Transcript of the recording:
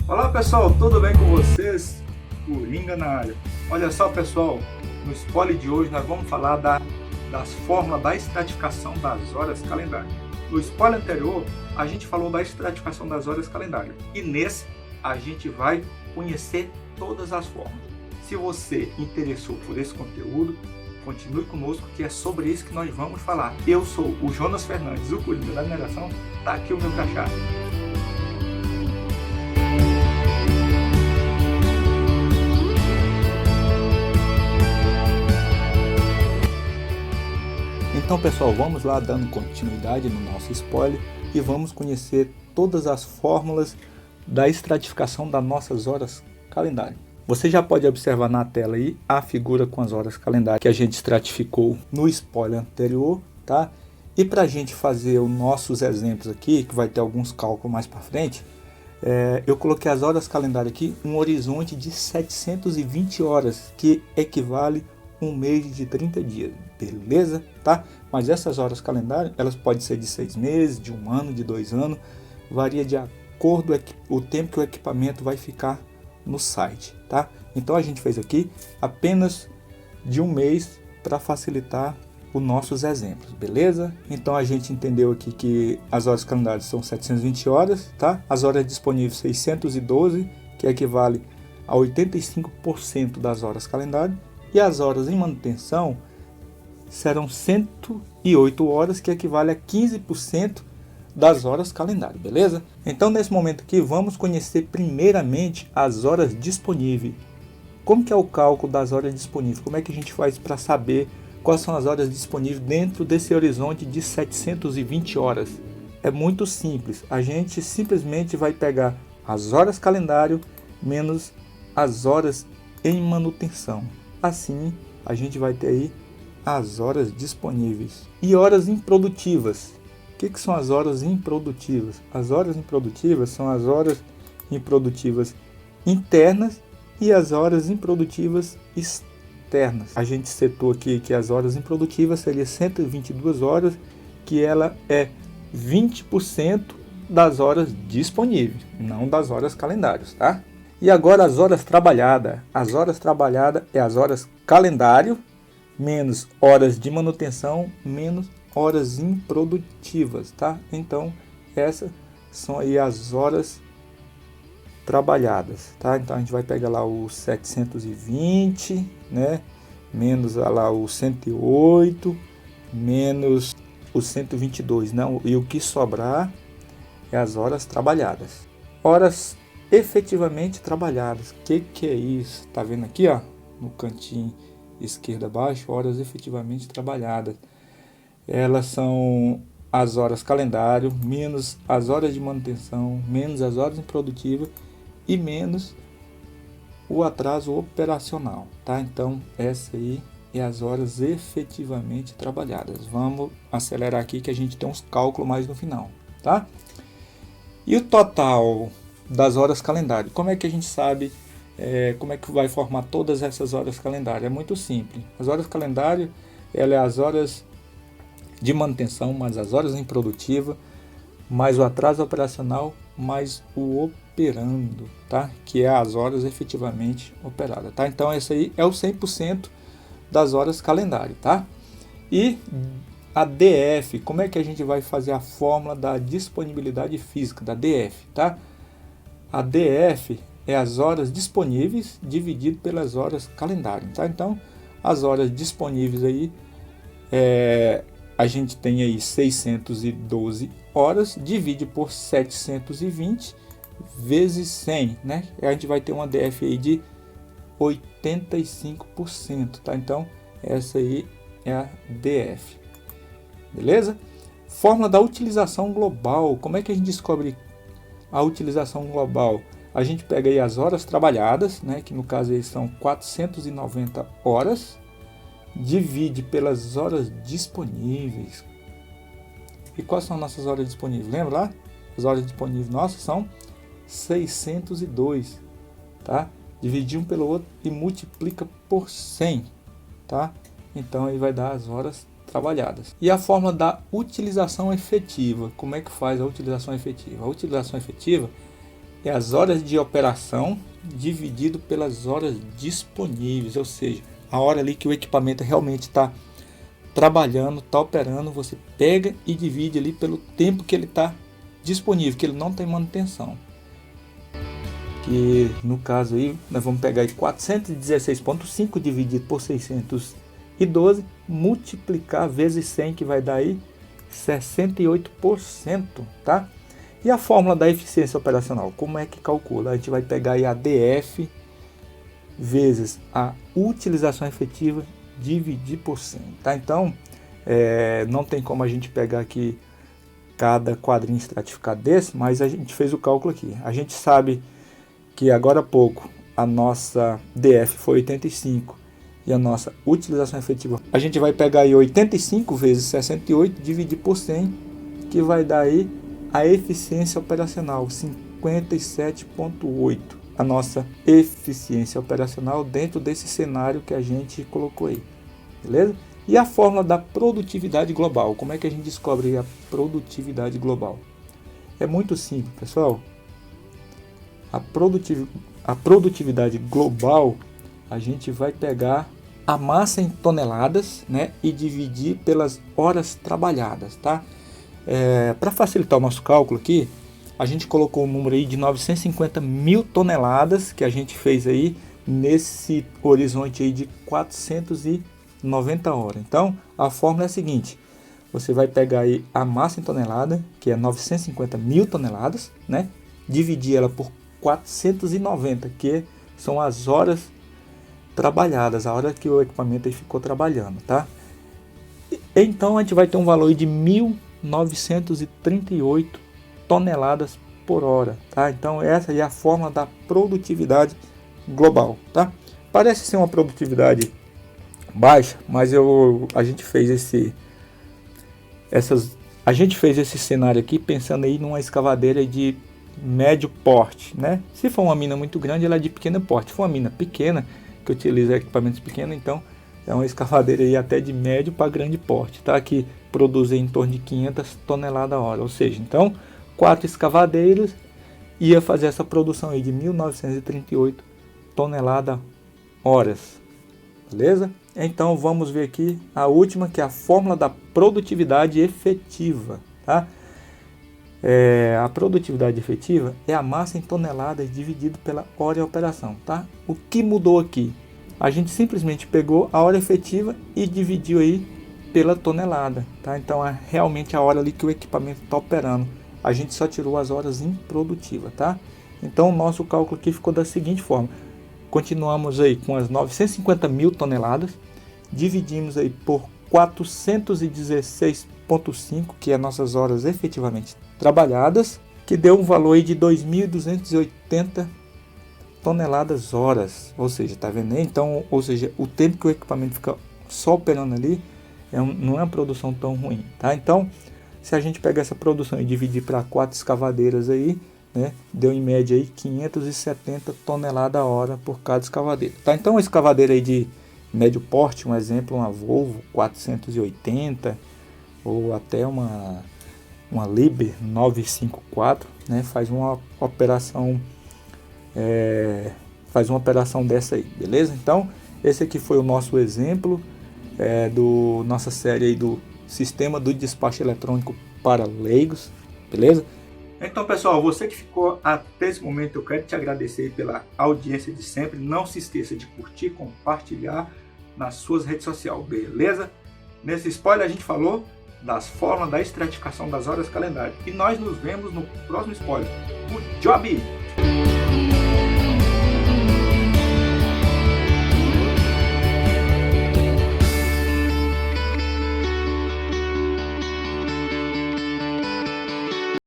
Olá pessoal, tudo bem com vocês? Coringa na área. Olha só pessoal, no spoiler de hoje nós vamos falar das fórmulas da estratificação das horas calendário. No spoiler anterior a gente falou da estratificação das horas calendário e nesse a gente vai conhecer todas as fórmulas. Se você interessou por esse conteúdo, continue conosco que é sobre isso que nós vamos falar. Eu sou o Jonas Fernandes, o Coringa da mineração, tá aqui o meu crachá. Então pessoal, vamos lá dando continuidade no nosso spoiler e vamos conhecer todas as fórmulas da estratificação das nossas horas calendário. Você já pode observar na tela aí a figura com as horas calendário que a gente estratificou no spoiler anterior, tá? E para a gente fazer os nossos exemplos aqui, que vai ter alguns cálculos mais para frente, eu coloquei as horas calendário aqui, um horizonte de 720 horas, que equivale um mês de 30 dias, beleza? Tá? Mas essas horas calendário, elas podem ser de 6 meses, de 1 ano, de 2 anos, varia de acordo com o tempo que o equipamento vai ficar no site, tá? Então a gente fez aqui apenas de um mês para facilitar os nossos exemplos, beleza? Então a gente entendeu aqui que as horas calendário são 720 horas, tá? As horas disponíveis 612, que equivale a 85% das horas calendário. E as horas em manutenção serão 108 horas, que equivale a 15% das horas calendário, beleza? Então nesse momento aqui vamos conhecer primeiramente as horas disponíveis. Como que é o cálculo das horas disponíveis? Como é que a gente faz para saber quais são as horas disponíveis dentro desse horizonte de 720 horas? É muito simples, a gente simplesmente vai pegar as horas calendário menos as horas em manutenção. Assim, a gente vai ter aí as horas disponíveis. E horas improdutivas. O que são as horas improdutivas? As horas improdutivas são as horas improdutivas internas e as horas improdutivas externas. A gente setou aqui que as horas improdutivas seria 122 horas, que ela é 20% das horas disponíveis, não das horas calendários, tá? E agora as horas trabalhadas. As horas trabalhadas é as horas calendário, menos horas de manutenção, menos horas improdutivas, tá? Então, essas são aí as horas trabalhadas, tá? Então, a gente vai pegar lá o 720, né? Menos lá o 108, menos o 122, não? E o que sobrar é as horas trabalhadas. Horas efetivamente trabalhadas. Que é isso? Tá vendo aqui, ó, no cantinho esquerdo abaixo, horas efetivamente trabalhadas. Elas são as horas calendário menos as horas de manutenção, menos as horas improdutivas e menos o atraso operacional, tá? Então essa aí é as horas efetivamente trabalhadas. Vamos acelerar aqui que a gente tem uns cálculos mais no final, tá? E o total das horas calendário. Como é que a gente sabe como é que vai formar todas essas horas calendário? É muito simples. As horas calendário, ela é as horas de manutenção, mais as horas improdutivas, mais o atraso operacional, mais o operando, tá? Que é as horas efetivamente operadas, tá? Então esse aí é o 100% das horas calendário, tá? E a DF, como é que a gente vai fazer a fórmula da disponibilidade física, da DF, tá? A DF é as horas disponíveis dividido pelas horas calendário, tá? Então, as horas disponíveis aí, a gente tem aí 612 horas, divide por 720 vezes 100, né? A gente vai ter uma DF aí de 85%, tá? Então, essa aí é a DF, beleza? Fórmula da utilização global, como é que a gente descobre a utilização global? A gente pega aí as horas trabalhadas, né, que no caso aí são 490 horas, divide pelas horas disponíveis. E quais são nossas horas disponíveis? Lembra lá? As horas disponíveis nossas são 602, tá? Divide um pelo outro e multiplica por 100, tá? Então aí vai dar as horas trabalhadas. E a fórmula da utilização efetiva. Como é que faz a utilização efetiva? A utilização efetiva é as horas de operação dividido pelas horas disponíveis, ou seja, a hora ali que o equipamento realmente está trabalhando, está operando, você pega e divide ali pelo tempo que ele está disponível, que ele não tem manutenção. Que no caso aí, nós vamos pegar aí 416.5 dividido por 612, multiplicar vezes 100, que vai dar aí 68%, tá? E a fórmula da eficiência operacional, como é que calcula? A gente vai pegar aí a DF vezes a utilização efetiva, dividir por 100, tá? Então, não tem como a gente pegar aqui cada quadrinho estratificado desse, mas a gente fez o cálculo aqui. A gente sabe que agora há pouco a nossa DF foi 85 e a nossa utilização efetiva, a gente vai pegar aí 85 vezes 68, dividir por 100, que vai dar aí a eficiência operacional, 57,8. A nossa eficiência operacional dentro desse cenário que a gente colocou aí, beleza? E a fórmula da produtividade global, como é que a gente descobre a produtividade global? É muito simples, pessoal. A produtividade global, a gente vai pegar a massa em toneladas, né, e dividir pelas horas trabalhadas, tá? Para facilitar o nosso cálculo aqui, a gente colocou um número aí de 950 mil toneladas, que a gente fez aí nesse horizonte aí de 490 horas. Então, a fórmula é a seguinte: você vai pegar aí a massa em tonelada, que é 950 mil toneladas, né? Dividir ela por 490, que são as horas trabalhadas, a hora que o equipamento aí ficou trabalhando, tá? Então, a gente vai ter um valor de 1.938 toneladas por hora, tá? Então essa é a fórmula da produtividade global, tá? Parece ser uma produtividade baixa, mas a gente fez esse cenário aqui pensando aí numa escavadeira de médio porte, né? Se for uma mina muito grande, ela é de pequeno porte. Se for uma mina pequena, que utiliza equipamentos pequenos, então é uma escavadeira aí até de médio para grande porte, tá? Que produz em torno de 500 toneladas a hora, ou seja, então 4 escavadeiras ia fazer essa produção aí de 1.938 toneladas horas, beleza? Então vamos ver aqui a última, que é a fórmula da produtividade efetiva, tá? A produtividade efetiva é a massa em toneladas dividido pela hora de operação, tá? O que mudou aqui? A gente simplesmente pegou a hora efetiva e dividiu aí pela tonelada, tá? Então é realmente a hora ali que o equipamento está operando. A gente só tirou as horas improdutivas, tá? Então o nosso cálculo aqui ficou da seguinte forma: continuamos aí com as 950 mil toneladas, dividimos aí por 416,5, que é nossas horas efetivamente trabalhadas, que deu um valor aí de 2.280 toneladas horas, ou seja, tá vendo? Então, ou seja, o tempo que o equipamento fica só operando ali não é uma produção tão ruim, tá? Então, se a gente pegar essa produção e dividir para 4 escavadeiras aí, né, deu em média aí 570 toneladas a hora por cada escavadeira, tá? Então, uma escavadeira aí de médio porte, um exemplo, uma Volvo 480 ou até uma Liebherr 954, né, faz uma operação dessa aí, beleza? Então, esse aqui foi o nosso exemplo do nossa série aí do sistema do despacho eletrônico para leigos, beleza? Então, pessoal, você que ficou até esse momento, eu quero te agradecer pela audiência de sempre. Não se esqueça de curtir, compartilhar nas suas redes sociais, beleza? Nesse spoiler a gente falou das formas da estratificação das horas calendário. E nós nos vemos no próximo spoiler. Good job!